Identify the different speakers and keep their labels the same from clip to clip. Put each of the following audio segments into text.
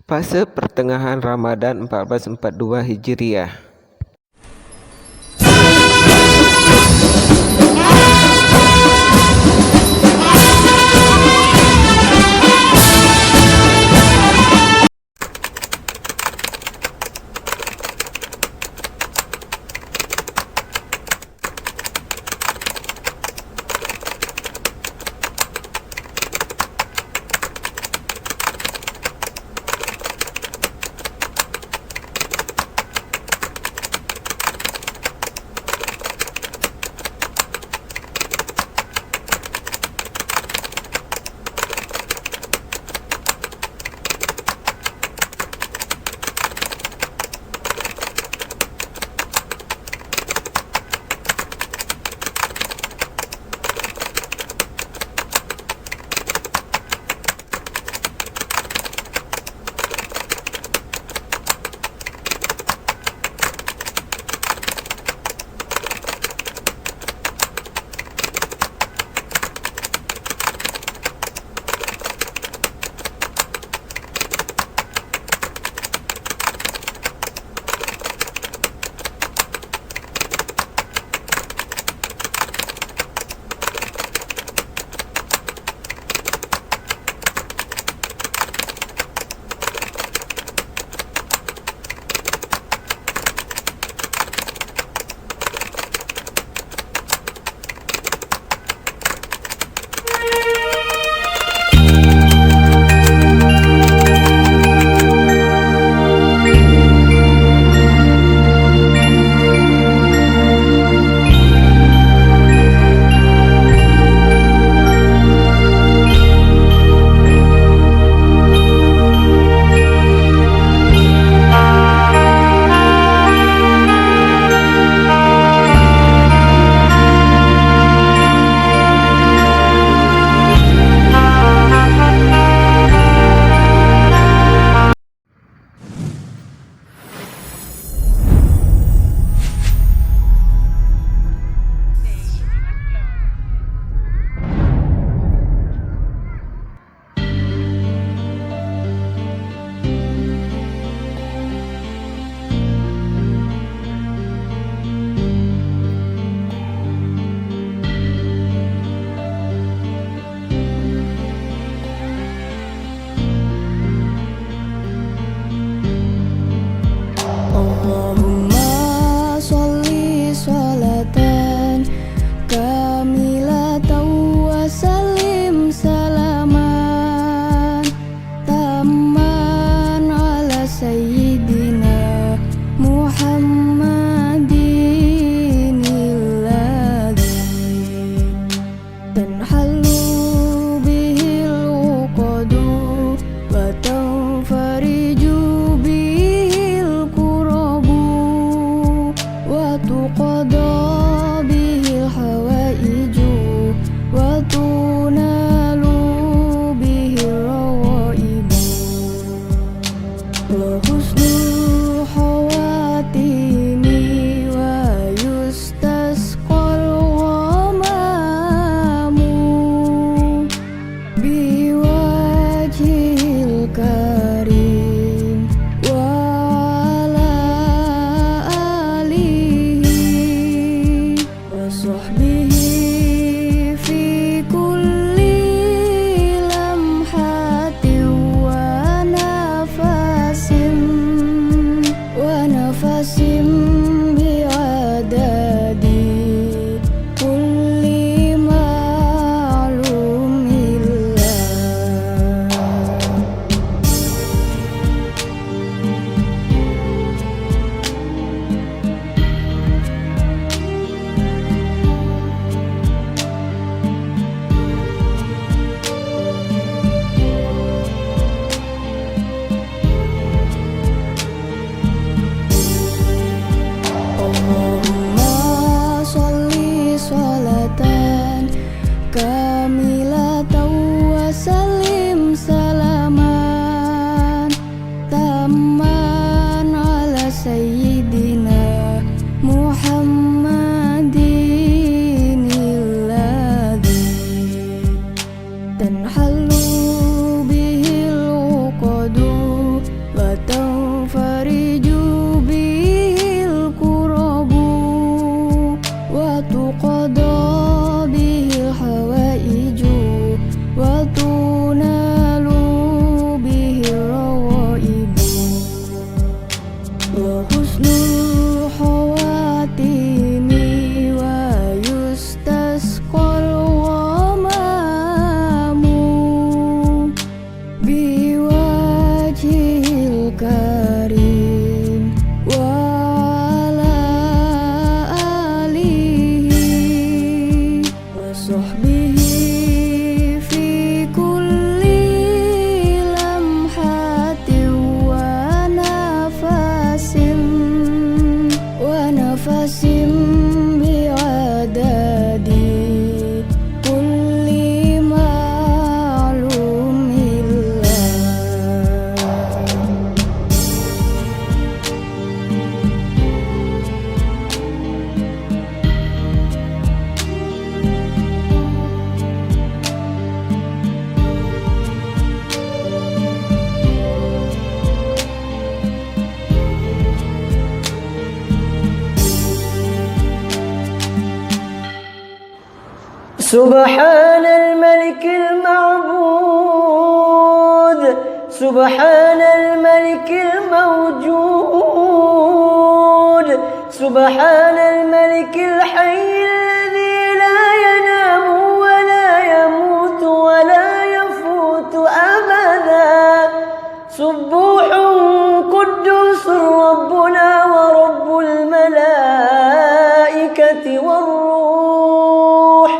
Speaker 1: Fase pertengahan Ramadan 1442 Hijriah.
Speaker 2: سبحان الملك المعبود، سبحان الملك الموجود، سبحان الملك الحي الذي لا ينام ولا يموت ولا يفوت أبدا. سبوح قدوس ربنا ورب الملائكة والروح.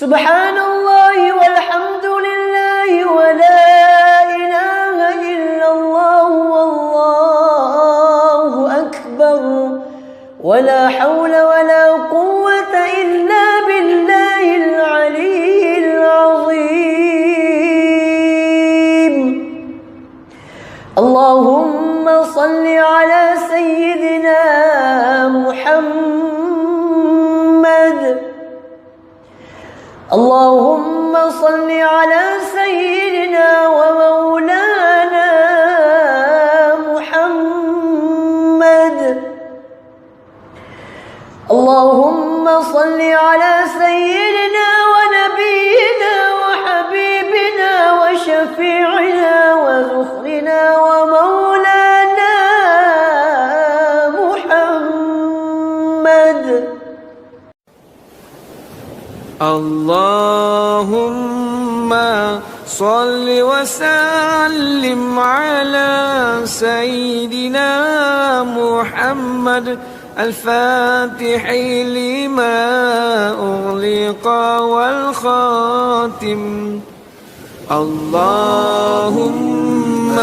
Speaker 2: سبحان الله والحمد لله ولا إله إلا الله والله أكبر، ولا حول ولا قوة إلا بالله العلي العظيم. اللهم صل على سيدنا محمد، اللهم صل على سيدنا ومولانا محمد، اللهم صل على سيدنا ونبينا وحبيبنا وشفيعنا وذخرنا ومولانا محمد.
Speaker 1: اللهم صل وسلم على سيدنا محمد الفاتح لما أغلق والخاتم. اللهم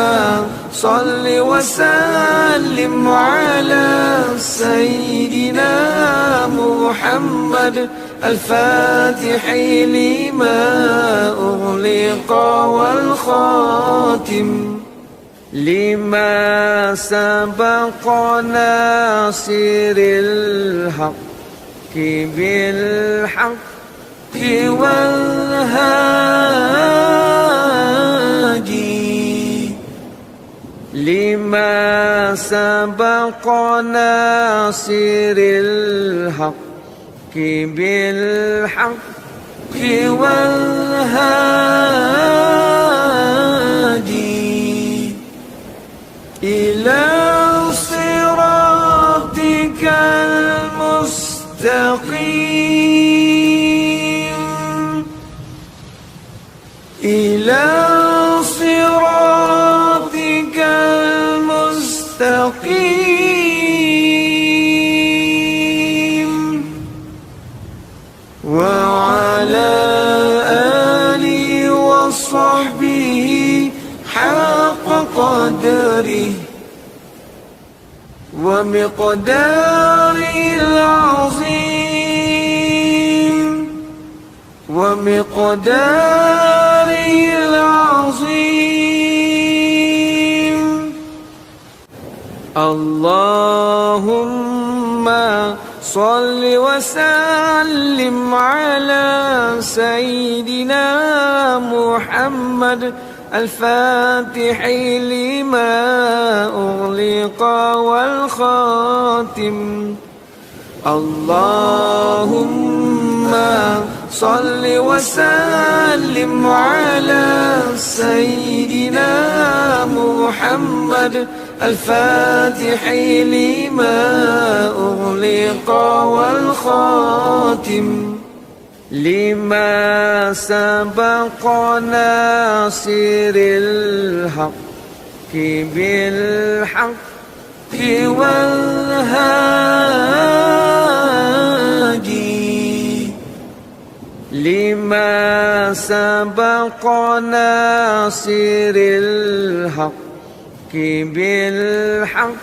Speaker 1: صل وسلم على سيدنا محمد الفاتح لما أغلق والخاتم، لما سبق ناصر الحق بالحق والهادي، لما سبق ناصر الحق بالحق والهادي، إلى صراطك المستقيم، إلى صراطك المستقيم، وعلى آله وصحبه حق قدره ومقداره العظيم، ومقداره العظيم. اللهم صل وسلم على سيدنا محمد الفاتح لما أغلق والخاتم. اللهم صل وسلم على سيدنا محمد الفاتح لما أغلق والخاتم، لما سبق ناصر الحق بالحق والهادي، لما سبق ناصر الحق بالحق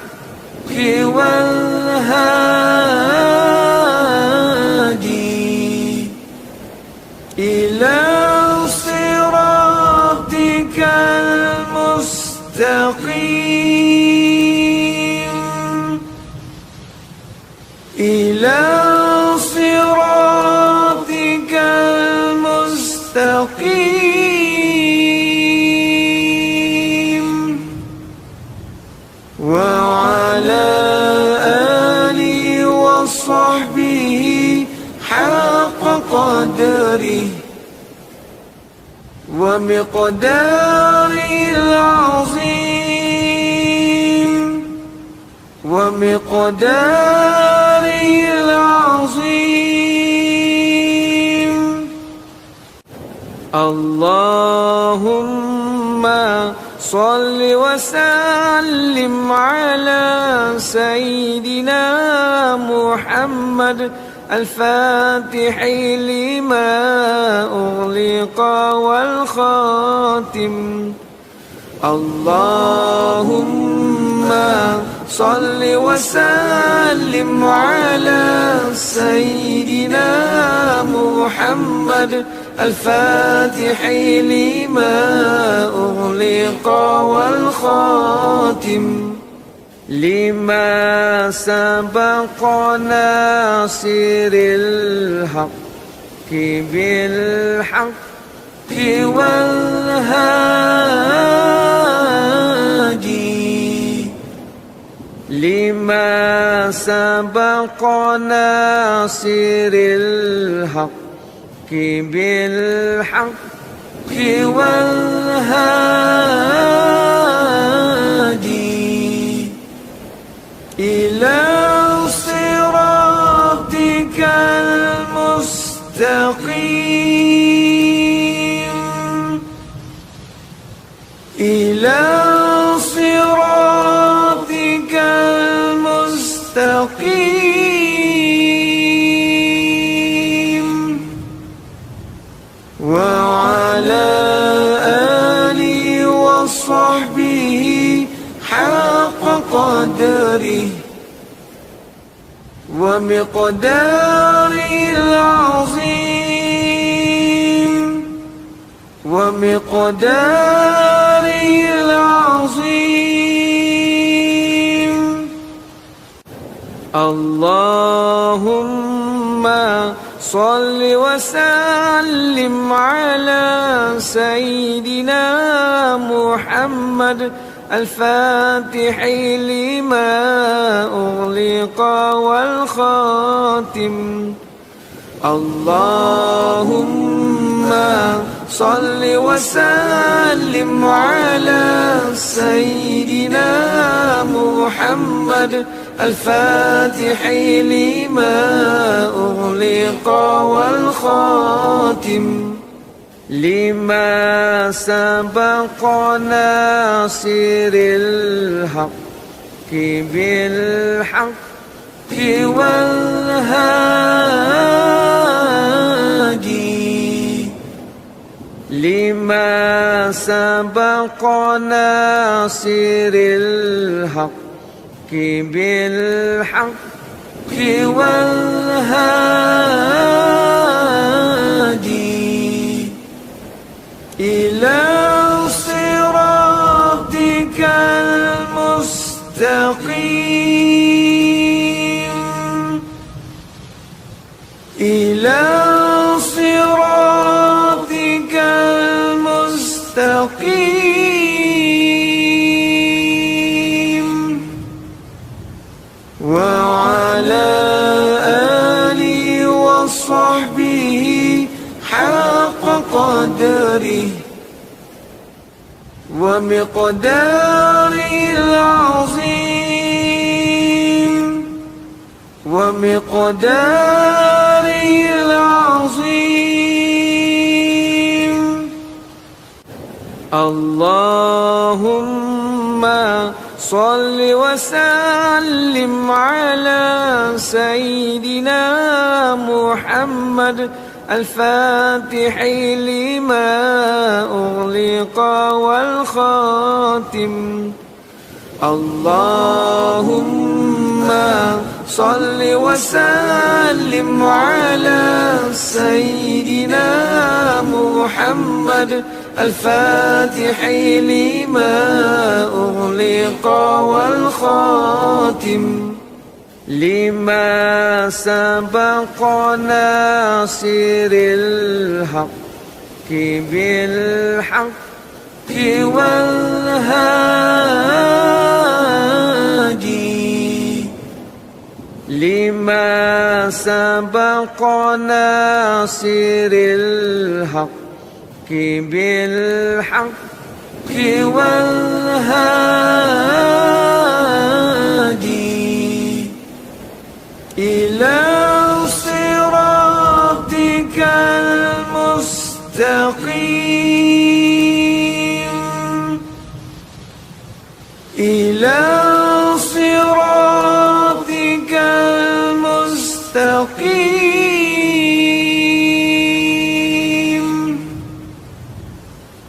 Speaker 1: والهادي، إلى صراطك المستقيم، إلى صراطك المستقيم، وعلى آله وصحبه حق قدره ومقداره العظيم ومقداره العظيم. اللهم صل وسلم على سيدنا محمد الفاتح لما أغلق والخاتم. اللهم صل وسلم على سيدنا محمد الفاتح لما أغلق والخاتم لما سبق ناصر الحق بالحق والهادي لما سبق ناصر الحق بالحق والهادي إلى صراطك المستقيم إلى صراطك المستقيم وعلى آله وصحبه حق قدره ومقداره العظيم ومقداره العظيم. اللهم صل وسلم على سيدنا محمد الفاتح لما أغلق والخاتم. اللهم صل وسلم على سيدنا محمد الفاتح لما أغلق والخاتم لما سبق ناصر الحق بالحق والهادي لما سبق ناصر الحق بالحق والهادي إلى صراطك المستقيم إلى صراطك المستقيم وعلى آله وصحبه حق قدره ومقداره العظيم ومقداره العظيم. اللهم صل وسلم على سيدنا محمد الفاتح لما أغلق والخاتم. اللهم صل وسلم على سيدنا محمد الفاتح لما أغلق والخاتم لما سبق ناصر الحق بالحق والهادي لما سبق ناصر الحق بالحق والهادي إلى صراطك المستقيم إلى صراطك المستقيم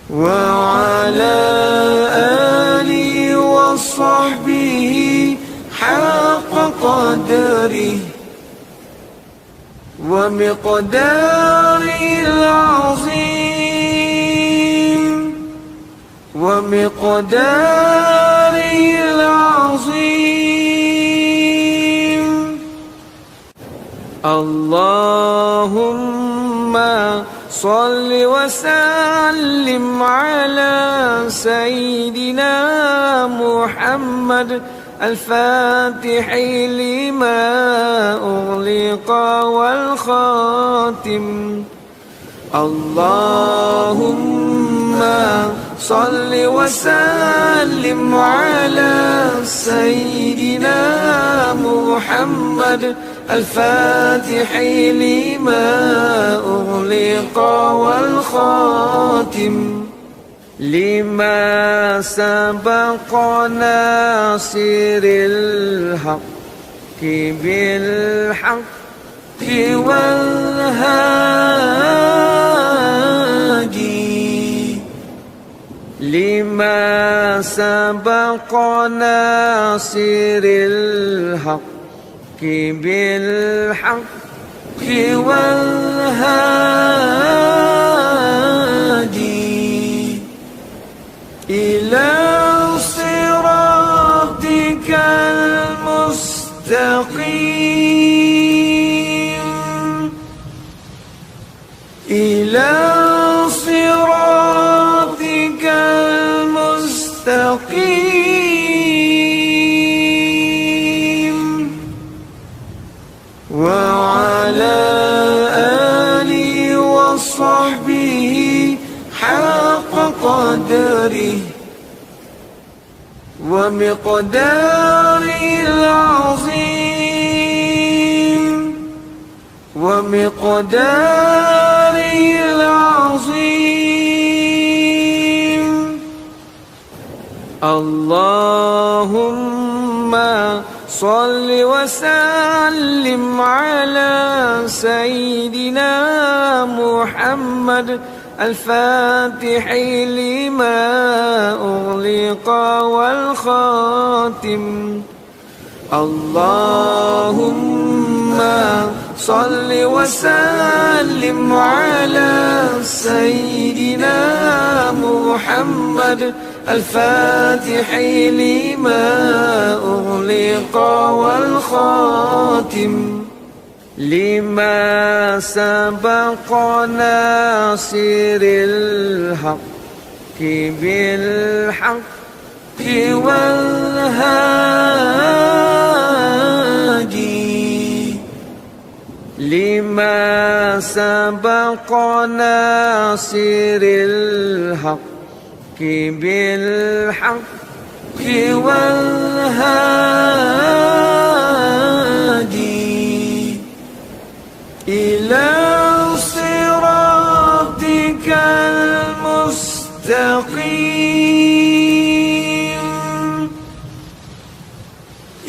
Speaker 1: وعلى آله وصحبه حق قدره ومقداره العظيم ومقداره العظيم اللهم صل وسلم على سيدنا محمد الفاتح لما أغلق والخاتم اللهم صل وسلم على سيدنا محمد الفاتح لما أغلق والخاتم لما سبق ناصر الحق بالحق والهادي لما سبق ناصر الحق بالحق والهادي إلى صراطك المستقيم إلى صراطك المستقيم وعلى آله وصحبه حق قدره ومقداره العظيم ومقداره العظيم اللهم صل وسلم على سيدنا محمد الفاتح لما أغلق والخاتم اللهم صل وسلم على سيدنا محمد الفاتح لما أغلق والخاتم لما سبق ناصر الحق بالحق والهادي لما سبق ناصر الحق بالحق والهادي إلى صراطك المستقيم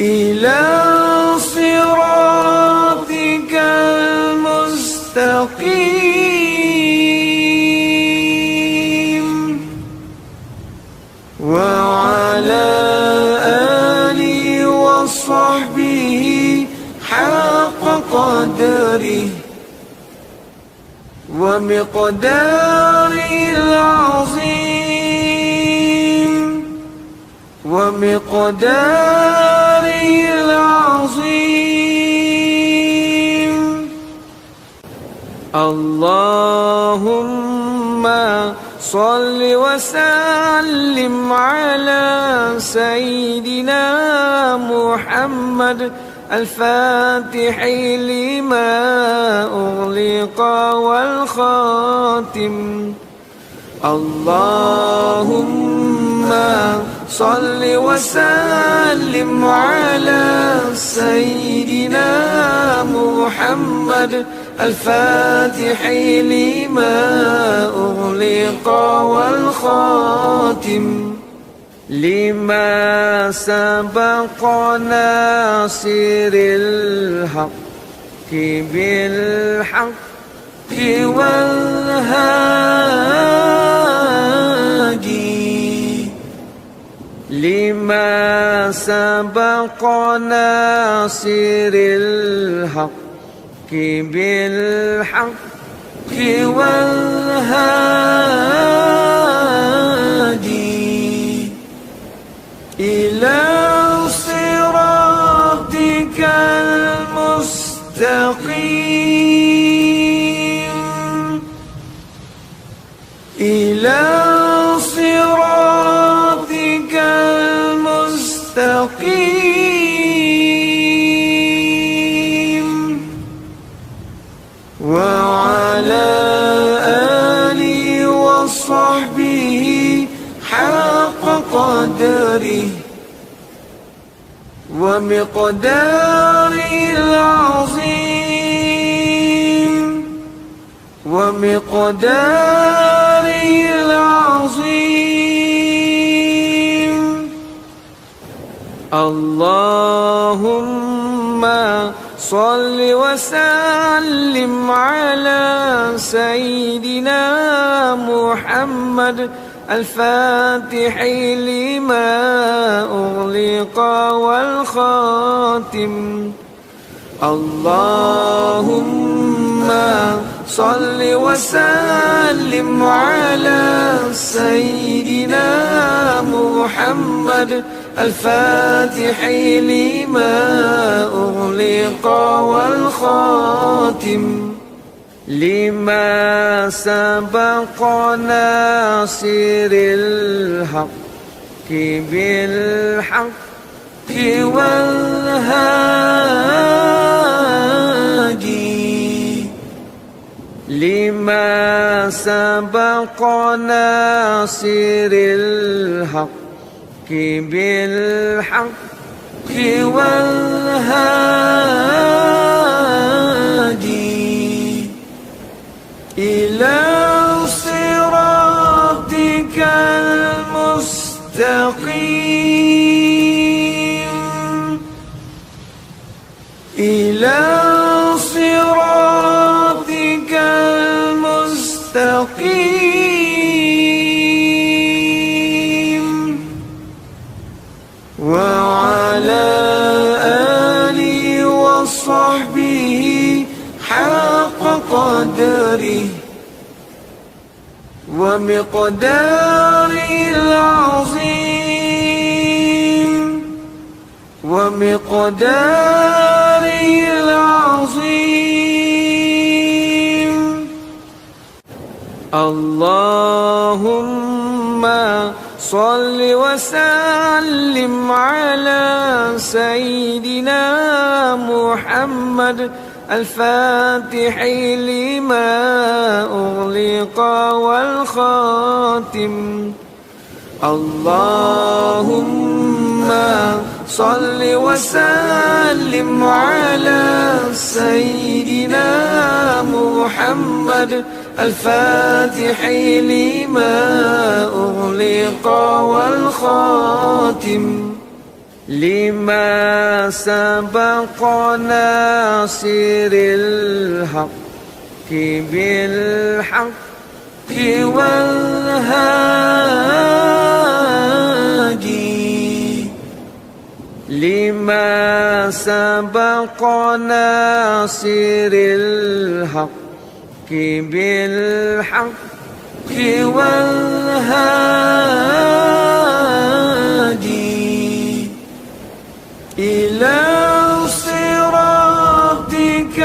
Speaker 1: إلى صراطك المستقيم وعلى آله وصحبه حق قدره ومقداره العظيم ومقداره العظيم اللهم صل وسلم على سيدنا محمد الفاتح لما أغلق والخاتم اللهم صل وسلم على سيدنا محمد الفاتح لما أغلق والخاتم لما سبق ناصر الحق بالحق والهادي لما سبق ناصر الحق بالحق والهادي إلى صراطك المستقيم إلى صراطك المستقيم وعلى آله وصحبه حق قدره ومقداره العظيم ومقداره العظيم اللهم صل وسلم على سيدنا محمد الفاتح لما أغلق والخاتم اللهم صل وسلم على سيدنا محمد الفاتح لما أغلق والخاتم لما سبق ناصر الحق بالحق والهادي لما سبق ناصر الحق بالحق والهادي إلى صراطك المستقيم إلى صراطك المستقيم وعلى آله وصحبه حق قدره ومقداره العظيم ومقداره العظيم اللهم صل وسلم على سيدنا محمد الفاتح لما أغلق والخاتم اللهم صل وسلم على سيدنا محمد الفاتح لما أغلق والخاتم لما سبق ناصر الحق بالحق والهادي لما سبق ناصر الحق بالحق والهادي إلى صراطك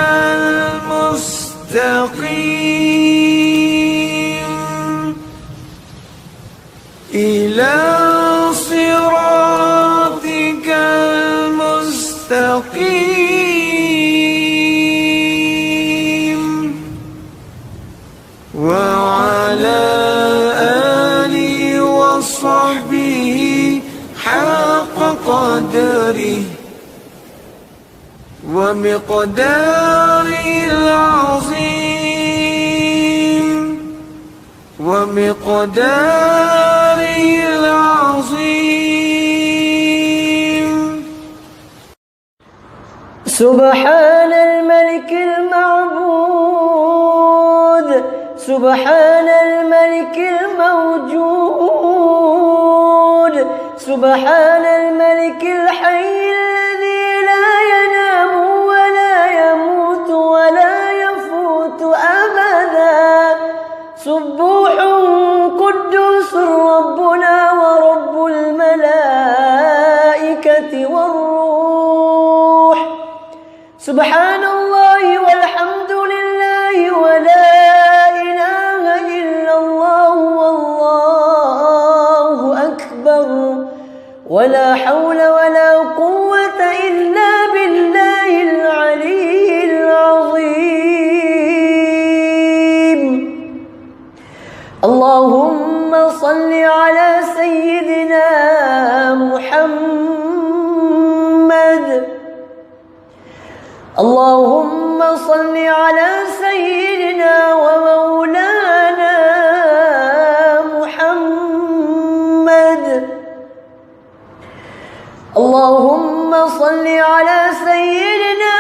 Speaker 1: المستقيم إلى صراطك المستقيم وعلى قدره ومقداره العظيم ومقداره العظيم.
Speaker 2: سبحان الملك المعبود، سبحان الملك الموجود، سبحان الملك الحي الذي لا ينام ولا يموت ولا يفوت أبدا. سبوح قدوس ربنا ورب الملائكة والروح. سبحان الله والحمد لله ولا إله إلا الله والله أكبر ولا حول ولا قوة إلا بالله العلي العظيم. اللهم صل على سيدنا محمد. اللهم صل على سيدنا ومولانا محمد. اللهم صل على سيدنا